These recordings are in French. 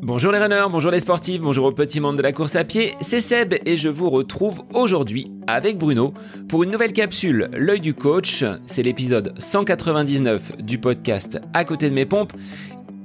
Bonjour les runners, bonjour les sportifs, bonjour au petit monde de la course à pied, c'est Seb et je vous retrouve aujourd'hui avec Bruno pour une nouvelle capsule L'œil du coach. C'est l'épisode 199 du podcast À côté de mes pompes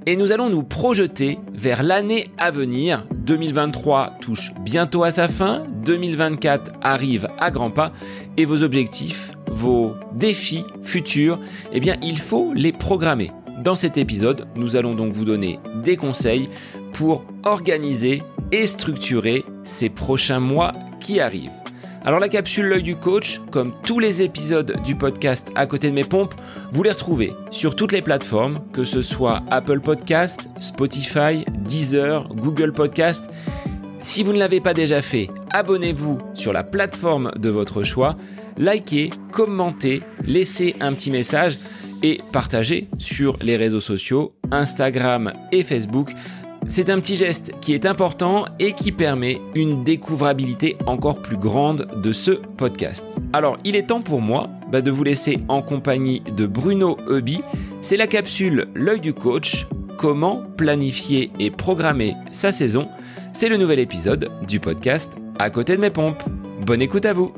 et nous allons nous projeter vers l'année à venir. 2023 touche bientôt à sa fin, 2024 arrive à grands pas et vos objectifs, vos défis futurs, eh bien il faut les programmer. Dans cet épisode, nous allons donc vous donner des conseils pour organiser et structurer ces prochains mois qui arrivent. Alors la capsule L'œil du coach, comme tous les épisodes du podcast À côté de mes pompes, vous les retrouvez sur toutes les plateformes, que ce soit Apple Podcast, Spotify, Deezer, Google Podcast. Si vous ne l'avez pas déjà fait, abonnez-vous sur la plateforme de votre choix, likez, commentez, laissez un petit message et partagez sur les réseaux sociaux, Instagram et Facebook. C'est un petit geste qui est important et qui permet une découvrabilité encore plus grande de ce podcast. Alors, il est temps pour moi de vous laisser en compagnie de Bruno Heuby. C'est la capsule L'œil du coach, comment planifier et programmer sa saison. C'est le nouvel épisode du podcast À côté de mes pompes. Bonne écoute à vous.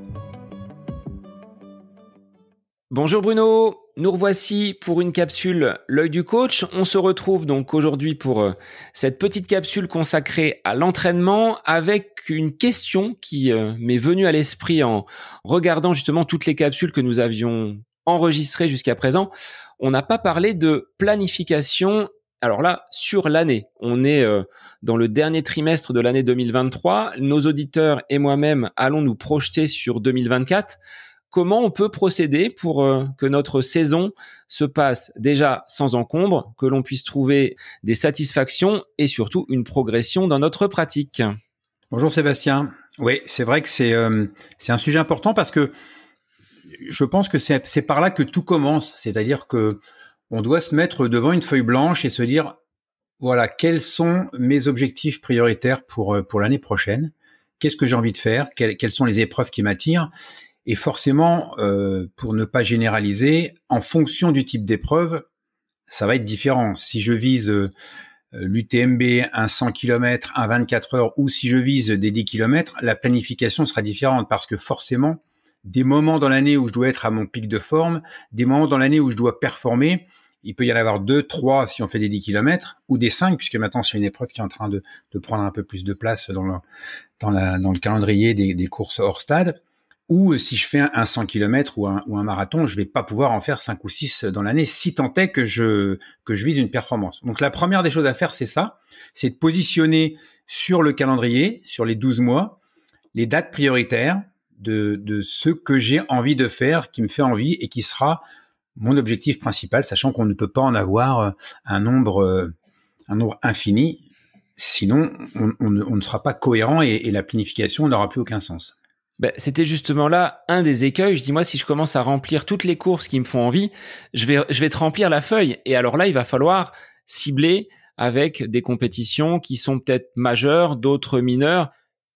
Bonjour Bruno, nous revoici pour une capsule L'œil du coach. On se retrouve donc aujourd'hui pour cette petite capsule consacrée à l'entraînement avec une question qui m'est venue à l'esprit en regardant justement toutes les capsules que nous avions enregistrées jusqu'à présent. On n'a pas parlé de planification. Alors là, sur l'année, on est dans le dernier trimestre de l'année 2023. Nos auditeurs et moi-même allons nous projeter sur 2024. Comment on peut procéder pour que notre saison se passe déjà sans encombre, que l'on puisse trouver des satisfactions et surtout une progression dans notre pratique? Bonjour Sébastien. Oui, c'est vrai que c'est un sujet important parce que je pense que c'est par là que tout commence. C'est-à-dire que on doit se mettre devant une feuille blanche et se dire, voilà, quels sont mes objectifs prioritaires pour l'année prochaine? Qu'est-ce que j'ai envie de faire? Quelles sont les épreuves qui m'attirent? Et forcément, pour ne pas généraliser, en fonction du type d'épreuve, ça va être différent. Si je vise l'UTMB, un 100 km, un 24 heures, ou si je vise des 10 km, la planification sera différente parce que forcément, des moments dans l'année où je dois être à mon pic de forme, des moments dans l'année où je dois performer, il peut y en avoir 2, 3 si on fait des 10 km, ou des 5, puisque maintenant c'est une épreuve qui est en train de prendre un peu plus de place dans le calendrier des courses hors stade. Ou si je fais un 100 km ou un marathon, je vais pas pouvoir en faire 5 ou 6 dans l'année, si tant est que je vise une performance. Donc la première des choses à faire, c'est ça, c'est de positionner sur le calendrier, sur les 12 mois, les dates prioritaires de ce que j'ai envie de faire, qui me fait envie et qui sera mon objectif principal, sachant qu'on ne peut pas en avoir un nombre infini, sinon on ne sera pas cohérent et la planification n'aura plus aucun sens. C'était justement là un des écueils. Je dis, moi, si je commence à remplir toutes les courses qui me font envie, je vais te remplir la feuille. Et alors là, il va falloir cibler avec des compétitions qui sont peut-être majeures, d'autres mineures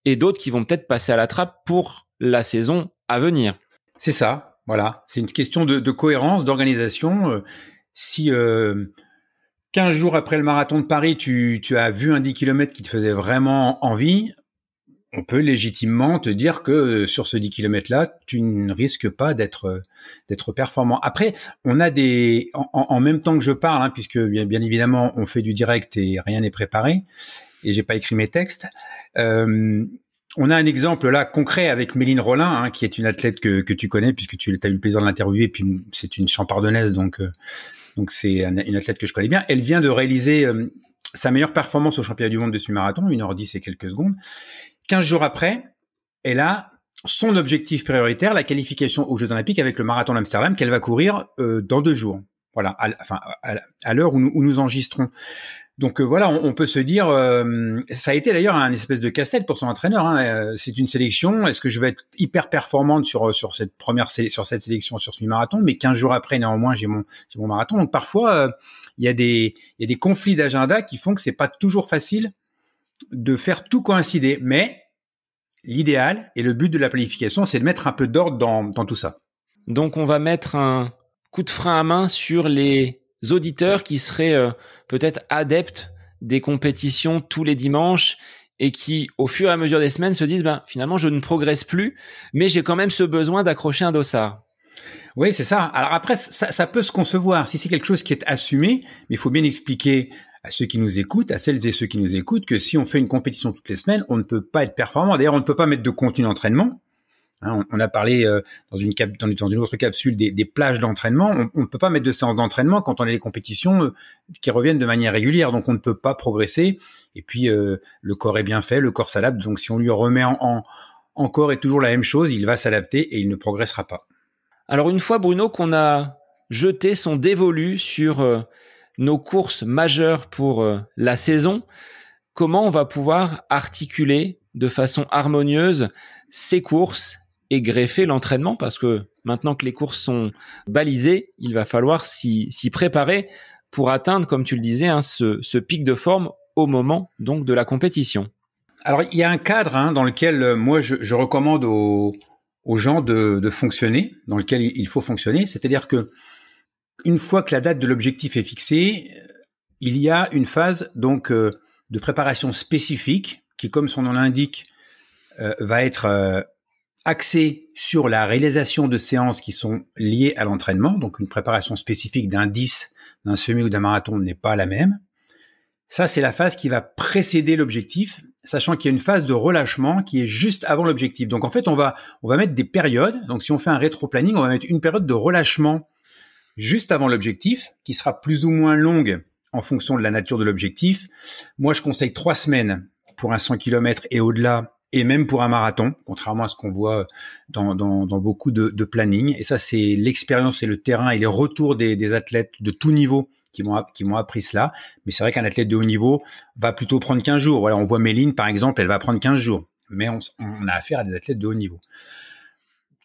et d'autres qui vont peut-être passer à la trappe pour la saison à venir. C'est ça, voilà. C'est une question de cohérence, d'organisation. Si 15 jours après le marathon de Paris, tu as vu un 10 km qui te faisait vraiment envie, on peut légitimement te dire que sur ce 10 km-là, tu ne risques pas d'être performant. Après, on a en même temps que je parle, puisque bien évidemment, on fait du direct et rien n'est préparé, et j'ai pas écrit mes textes. On a un exemple là concret avec Méline Rollin, qui est une athlète que tu connais, puisque tu as eu le plaisir de l'interviewer, puis c'est une champardonnaise, donc c'est une athlète que je connais bien. Elle vient de réaliser sa meilleure performance au championnat du monde de semi-marathon, 1h10 et quelques secondes. 15 jours après, elle a son objectif prioritaire, la qualification aux Jeux Olympiques avec le marathon d'Amsterdam qu'elle va courir dans 2 jours. Voilà, à l'heure où nous enregistrons. Donc voilà, on peut se dire, ça a été d'ailleurs un espèce de casse-tête pour son entraîneur. C'est une sélection. Est-ce que je vais être hyper performante sur cette sélection sur semi-marathon? Mais 15 jours après, néanmoins, j'ai mon marathon. Donc parfois, il y a des conflits d'agenda qui font que c'est pas toujours facile de faire tout coïncider, mais l'idéal et le but de la planification, c'est de mettre un peu d'ordre dans tout ça. Donc, on va mettre un coup de frein à main sur les auditeurs qui seraient peut-être adeptes des compétitions tous les dimanches et qui, au fur et à mesure des semaines, se disent finalement, je ne progresse plus, mais j'ai quand même ce besoin d'accrocher un dossard. Oui, c'est ça. Alors après, ça peut se concevoir. Si c'est quelque chose qui est assumé, mais il faut bien expliquer à ceux qui nous écoutent, à celles et ceux qui nous écoutent, que si on fait une compétition toutes les semaines, on ne peut pas être performant. D'ailleurs, on ne peut pas mettre de contenu d'entraînement. Hein, on a parlé dans une autre capsule des plages d'entraînement. On ne peut pas mettre de séances d'entraînement quand on a des compétitions qui reviennent de manière régulière. Donc, on ne peut pas progresser. Et puis, le corps est bien fait, le corps s'adapte. Donc, si on lui remet encore et toujours la même chose, il va s'adapter et il ne progressera pas. Alors, une fois, Bruno, qu'on a jeté son dévolu sur nos courses majeures pour la saison, comment on va pouvoir articuler de façon harmonieuse ces courses et greffer l'entraînement, parce que maintenant que les courses sont balisées, il va falloir s'y préparer pour atteindre, comme tu le disais, ce pic de forme au moment donc de la compétition. Alors, il y a un cadre dans lequel moi je recommande aux gens de fonctionner, dans lequel il faut fonctionner, c'est-à-dire que une fois que la date de l'objectif est fixée, il y a une phase donc de préparation spécifique qui, comme son nom l'indique, va être axée sur la réalisation de séances qui sont liées à l'entraînement. Donc une préparation spécifique d'un 10, d'un semi ou d'un marathon n'est pas la même. Ça, c'est la phase qui va précéder l'objectif, sachant qu'il y a une phase de relâchement qui est juste avant l'objectif. Donc en fait, on va mettre des périodes. Donc si on fait un rétro-planning, on va mettre une période de relâchement juste avant l'objectif, qui sera plus ou moins longue en fonction de la nature de l'objectif. Moi, je conseille 3 semaines pour un 100 km et au-delà, et même pour un marathon, contrairement à ce qu'on voit dans beaucoup de planning. Et ça, c'est l'expérience et le terrain et les retours des athlètes de tout niveau qui m'ont appris cela. Mais c'est vrai qu'un athlète de haut niveau va plutôt prendre 15 jours. Voilà, on voit Méline, par exemple, elle va prendre 15 jours. Mais on a affaire à des athlètes de haut niveau.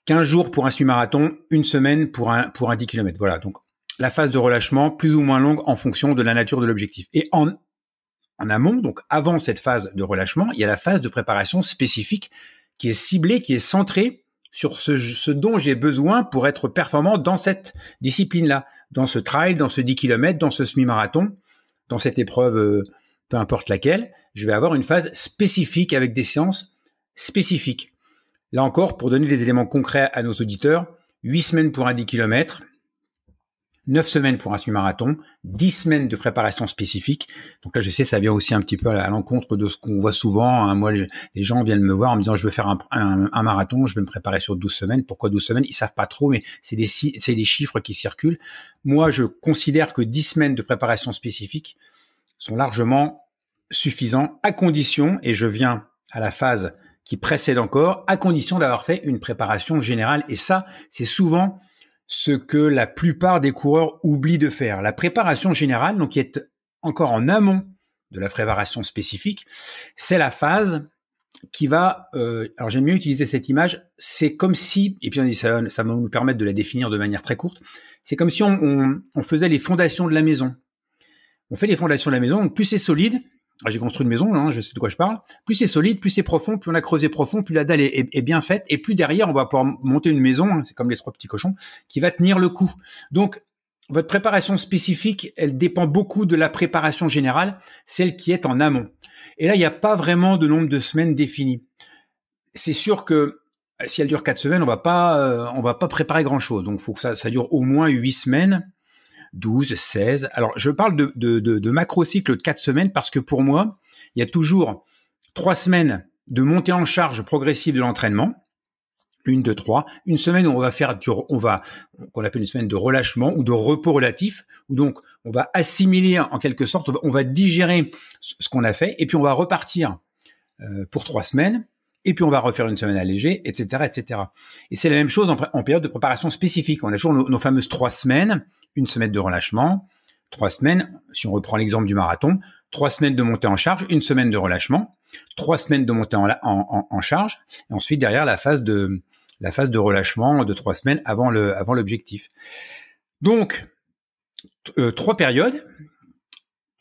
15 jours pour un semi-marathon, une semaine pour un 10 km. Voilà, donc la phase de relâchement plus ou moins longue en fonction de la nature de l'objectif. Et en amont, donc avant cette phase de relâchement, il y a la phase de préparation spécifique qui est ciblée, qui est centrée sur ce dont j'ai besoin pour être performant dans cette discipline-là, dans ce trail, dans ce 10 km, dans ce semi-marathon, dans cette épreuve, peu importe laquelle. Je vais avoir une phase spécifique avec des séances spécifiques. Là encore, pour donner des éléments concrets à nos auditeurs, 8 semaines pour un 10 km, 9 semaines pour un semi-marathon, 10 semaines de préparation spécifique. Donc là, je sais, ça vient aussi un petit peu à l'encontre de ce qu'on voit souvent. Moi, les gens viennent me voir en me disant, je veux faire un marathon, je vais me préparer sur 12 semaines. Pourquoi 12 semaines? Ils savent pas trop, mais c'est des chiffres qui circulent. Moi, je considère que 10 semaines de préparation spécifique sont largement suffisants, à condition, et je viens à la phase qui précède encore, à condition d'avoir fait une préparation générale. Et ça, c'est souvent ce que la plupart des coureurs oublient de faire. La préparation générale, donc qui est encore en amont de la préparation spécifique, c'est la phase qui va... alors j'aime mieux utiliser cette image, c'est comme si, et puis ça va nous permettre de la définir de manière très courte, c'est comme si on faisait les fondations de la maison. On fait les fondations de la maison, donc plus c'est solide, j'ai construit une maison, je sais de quoi je parle. Plus c'est solide, plus c'est profond, plus on a creusé profond, plus la dalle est bien faite, et plus derrière on va pouvoir monter une maison, c'est comme les 3 petits cochons, qui va tenir le coup. Donc votre préparation spécifique, elle dépend beaucoup de la préparation générale, celle qui est en amont. Et là, il n'y a pas vraiment de nombre de semaines défini. C'est sûr que si elle dure 4 semaines, on va pas préparer grand-chose. Donc faut que ça dure au moins 8 semaines. 12, 16. Alors, je parle de macro-cycle de 4 semaines parce que pour moi, il y a toujours 3 semaines de montée en charge progressive de l'entraînement. 1, 2, 3. Une semaine où on va faire qu'on appelle une semaine de relâchement ou de repos relatif, où donc on va assimiler en quelque sorte, on va digérer ce qu'on a fait et puis on va repartir pour 3 semaines. Et puis on va refaire une semaine allégée, etc., etc. Et c'est la même chose en période de préparation spécifique. On a toujours nos fameuses 3 semaines, une semaine de relâchement, 3 semaines, si on reprend l'exemple du marathon, 3 semaines de montée en charge, une semaine de relâchement, 3 semaines de montée en charge, et ensuite derrière la phase de relâchement de 3 semaines avant l'objectif. Donc 3 périodes,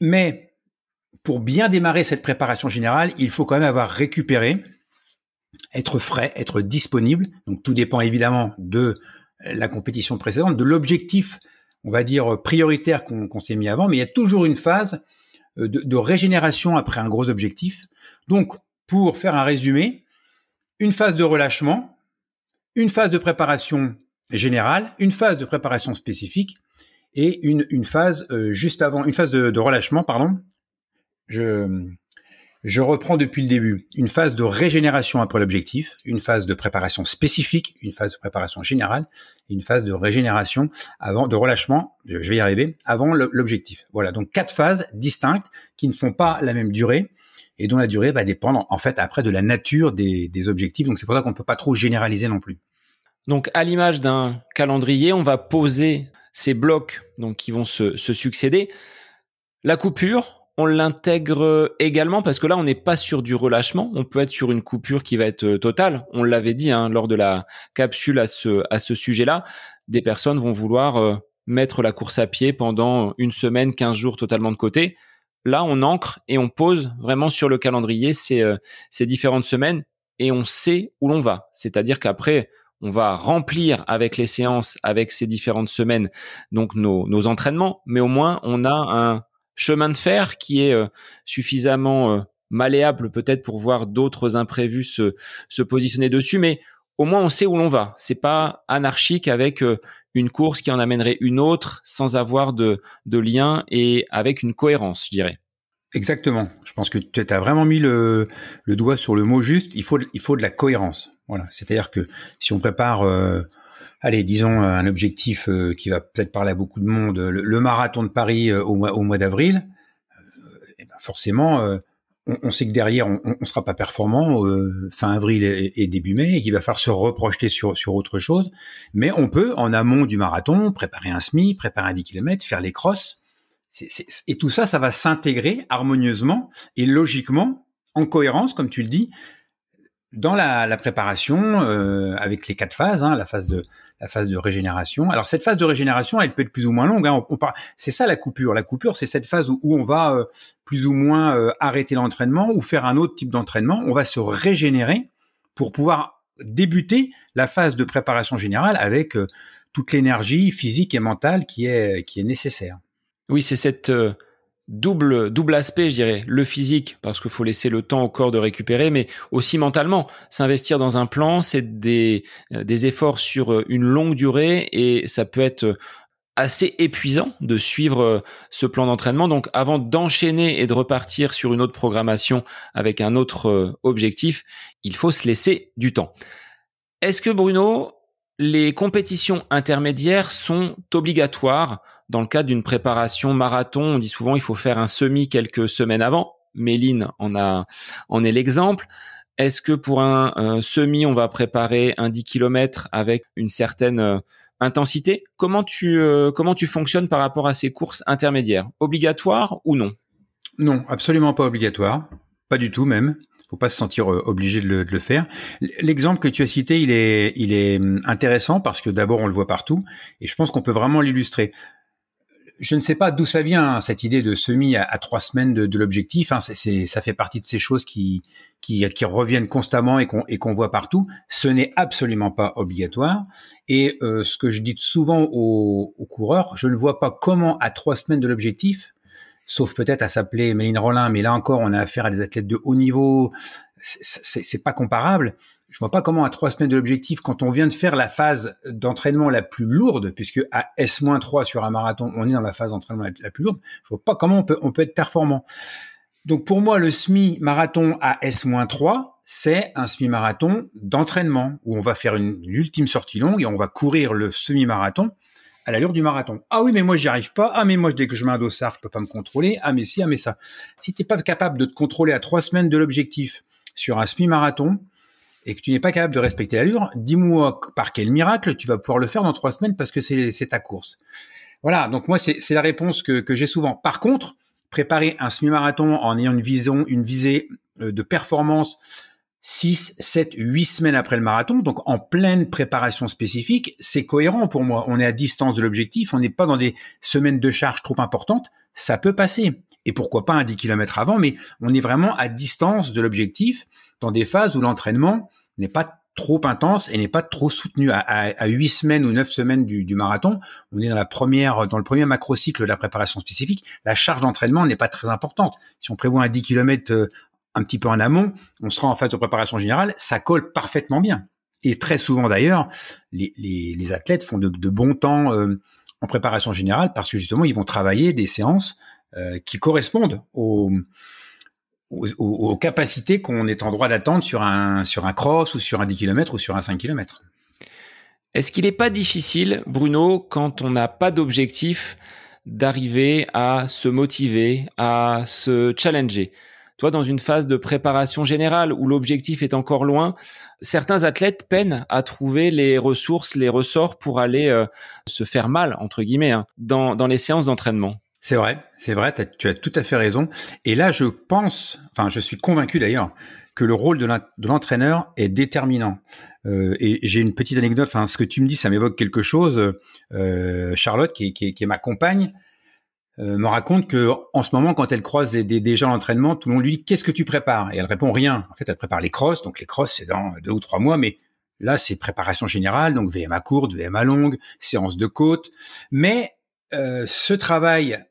mais pour bien démarrer cette préparation générale, il faut quand même avoir récupéré, être frais, être disponible. Donc tout dépend évidemment de la compétition précédente, de l'objectif, on va dire prioritaire qu'on s'est mis avant, mais il y a toujours une phase de régénération après un gros objectif. Donc, pour faire un résumé, une phase de relâchement, une phase de préparation générale, une phase de préparation spécifique et une phase juste avant, une phase de relâchement, pardon. Je reprends depuis le début. Une phase de régénération après l'objectif, une phase de préparation spécifique, une phase de préparation générale, et une phase de régénération avant, de relâchement, je vais y arriver, avant l'objectif. Voilà, donc 4 phases distinctes qui ne font pas la même durée et dont la durée va dépendre en fait après de la nature des objectifs. Donc c'est pour ça qu'on ne peut pas trop généraliser non plus. Donc à l'image d'un calendrier, on va poser ces blocs donc, qui vont se succéder. La coupure, on l'intègre également parce que là, on n'est pas sur du relâchement. On peut être sur une coupure qui va être totale. On l'avait dit lors de la capsule à ce sujet-là. Des personnes vont vouloir mettre la course à pied pendant une semaine, 15 jours totalement de côté. Là, on ancre et on pose vraiment sur le calendrier ces différentes semaines et on sait où l'on va. C'est-à-dire qu'après, on va remplir avec les séances, avec ces différentes semaines, donc nos entraînements, mais au moins, on a un chemin de fer qui est suffisamment malléable peut-être pour voir d'autres imprévus se positionner dessus, mais au moins on sait où l'on va. C'est pas anarchique avec une course qui en amènerait une autre sans avoir de lien et avec une cohérence, je dirais. Exactement. Je pense que tu as vraiment mis le doigt sur le mot juste. Il faut de la cohérence. Voilà. C'est-à-dire que si on prépare, disons un objectif qui va peut-être parler à beaucoup de monde, le marathon de Paris au mois d'avril, forcément, on sait que derrière, on sera pas performant fin avril et début mai, et qu'il va falloir se reprojeter sur autre chose. Mais on peut, en amont du marathon, préparer un semi, préparer un 10 km, faire les crosses. Et tout ça, ça va s'intégrer harmonieusement et logiquement, en cohérence, comme tu le dis, dans la préparation avec les 4 phases, la phase de régénération. Alors cette phase de régénération, elle peut être plus ou moins longue. C'est ça la coupure. La coupure, c'est cette phase où on va plus ou moins arrêter l'entraînement ou faire un autre type d'entraînement. On va se régénérer pour pouvoir débuter la phase de préparation générale avec toute l'énergie physique et mentale qui est nécessaire. Oui, c'est cette double aspect, je dirais. Le physique, parce qu'il faut laisser le temps au corps de récupérer, mais aussi mentalement. S'investir dans un plan, c'est des efforts sur une longue durée et ça peut être assez épuisant de suivre ce plan d'entraînement. Donc, avant d'enchaîner et de repartir sur une autre programmation avec un autre objectif, il faut se laisser du temps. Est-ce que, Bruno, les compétitions intermédiaires sont obligatoires dans le cadre d'une préparation marathon? On dit souvent il faut faire un semi quelques semaines avant. Méline en est l'exemple. Est-ce que pour un semi, on va préparer un 10 km avec une certaine intensité? Comment tu fonctionnes par rapport à ces courses intermédiaires? Obligatoire ou non? Non, absolument pas obligatoire. Pas du tout même. Faut pas se sentir obligé de le faire. L'exemple que tu as cité, il est intéressant parce que d'abord on le voit partout et je pense qu'on peut vraiment l'illustrer. Je ne sais pas d'où ça vient cette idée de semi à 3 semaines de l'objectif. Ça fait partie de ces choses qui reviennent constamment et qu'on voit partout. Ce n'est absolument pas obligatoire. Et ce que je dis souvent aux coureurs, je ne vois pas comment à 3 semaines de l'objectif, sauf peut-être à s'appeler Méline Rollin, mais là encore, on a affaire à des athlètes de haut niveau. C'est pas comparable. Je vois pas comment à 3 semaines de l'objectif, quand on vient de faire la phase d'entraînement la plus lourde, puisque à S-3 sur un marathon, on est dans la phase d'entraînement la plus lourde, je vois pas comment on peut être performant. Donc pour moi, le semi-marathon à S-3, c'est un semi-marathon d'entraînement, où on va faire une ultime sortie longue et on va courir le semi-marathon à l'allure du marathon. Ah oui, mais moi, j'y arrive pas. Ah, mais moi, dès que je mets un dossard, je peux pas me contrôler. Ah, mais si, ah, mais ça. Si t'es pas capable de te contrôler à 3 semaines de l'objectif sur un semi-marathon et que tu n'es pas capable de respecter l'allure, dis-moi par quel miracle tu vas pouvoir le faire dans 3 semaines parce que c'est ta course. Voilà. Donc, moi, c'est la réponse que j'ai souvent. Par contre, préparer un semi-marathon en ayant une visée de performance 6, 7, 8 semaines après le marathon, donc en pleine préparation spécifique, c'est cohérent pour moi. On est à distance de l'objectif, on n'est pas dans des semaines de charge trop importantes, ça peut passer. Et pourquoi pas un 10 km avant, mais on est vraiment à distance de l'objectif dans des phases où l'entraînement n'est pas trop intense et n'est pas trop soutenu. À 8 semaines ou 9 semaines du marathon, on est dans le premier macrocycle de la préparation spécifique. La charge d'entraînement n'est pas très importante. Si on prévoit un 10 km un petit peu en amont, on sera en phase de préparation générale, ça colle parfaitement bien. Et très souvent d'ailleurs, les athlètes font de bons temps en préparation générale parce que justement, ils vont travailler des séances qui correspondent aux capacités qu'on est en droit d'attendre sur un cross ou sur un 10 km ou sur un 5 km. Est-ce qu'il n'est pas difficile, Bruno, quand on n'a pas d'objectif, d'arriver à se motiver, à se challenger ? Toi, dans une phase de préparation générale où l'objectif est encore loin, certains athlètes peinent à trouver les ressources, les ressorts pour aller se faire mal, entre guillemets, dans les séances d'entraînement. C'est vrai, tu as tout à fait raison. Et là, je suis convaincu d'ailleurs, que le rôle de l'entraîneur est déterminant. Et j'ai une petite anecdote, ce que tu me dis, ça m'évoque quelque chose. Charlotte, qui est ma compagne, me raconte que en ce moment, quand elle croise des gens à l'entraînement, tout le monde lui dit « Qu'est-ce que tu prépares ?» Et elle répond « Rien ». En fait, elle prépare les crosses. Donc les crosses, c'est dans 2 ou 3 mois, mais là, c'est préparation générale, donc VMA courte, VMA longue, séance de côte. Mais ce travail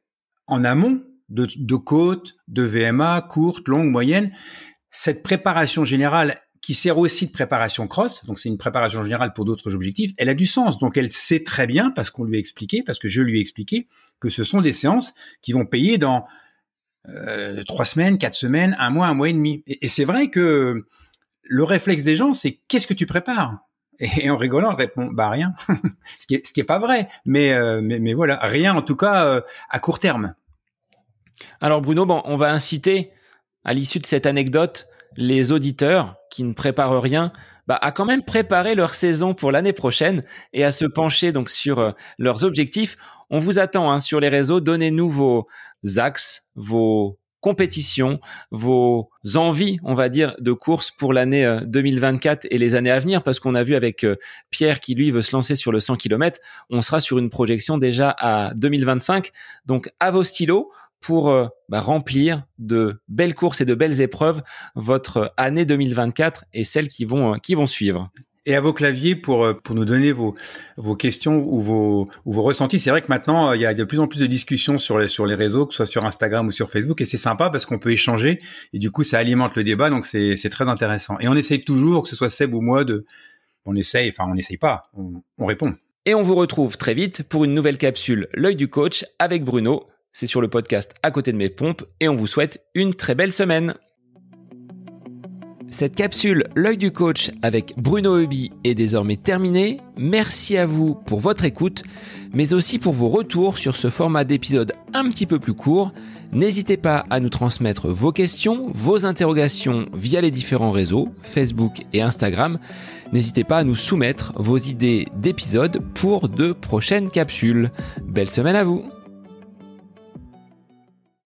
en amont de côte, de VMA courte, longue, moyenne, cette préparation générale qui sert aussi de préparation cross, donc c'est une préparation générale pour d'autres objectifs, elle a du sens. Donc elle sait très bien, parce que je lui ai expliqué, que ce sont des séances qui vont payer dans 3 semaines, 4 semaines, 1 mois, 1 mois et demi. Et c'est vrai que le réflexe des gens, c'est « Qu'est-ce que tu prépares ?» Et en rigolant, elle répond « Rien ». Ce qui est pas vrai, mais voilà, rien en tout cas à court terme. Alors Bruno, on va inciter à l'issue de cette anecdote les auditeurs qui ne préparent rien à quand même préparer leur saison pour l'année prochaine et à se pencher donc sur leurs objectifs. On vous attend sur les réseaux. Donnez-nous vos axes, vos compétitions, vos envies, on va dire, de course pour l'année 2024 et les années à venir, parce qu'on a vu avec Pierre qui, lui, veut se lancer sur le 100 km, on sera sur une projection déjà à 2025. Donc, à vos stylos pour remplir de belles courses et de belles épreuves votre année 2024 et celles qui vont suivre. Et à vos claviers pour nous donner vos questions ou vos ressentis. C'est vrai que maintenant, il y a de plus en plus de discussions sur les réseaux, que ce soit sur Instagram ou sur Facebook, et c'est sympa parce qu'on peut échanger et du coup, ça alimente le débat, donc c'est très intéressant. Et on essaye toujours, que ce soit Seb ou moi, on n'essaye pas, on répond. Et on vous retrouve très vite pour une nouvelle capsule L'œil du coach avec Bruno. C'est sur le podcast À côté de mes pompes et on vous souhaite une très belle semaine. Cette capsule L'œil du coach avec Bruno Heuby est désormais terminée. Merci à vous pour votre écoute, mais aussi pour vos retours sur ce format d'épisode un petit peu plus court. N'hésitez pas à nous transmettre vos questions, vos interrogations via les différents réseaux, Facebook et Instagram. N'hésitez pas à nous soumettre vos idées d'épisodes pour de prochaines capsules. Belle semaine à vous!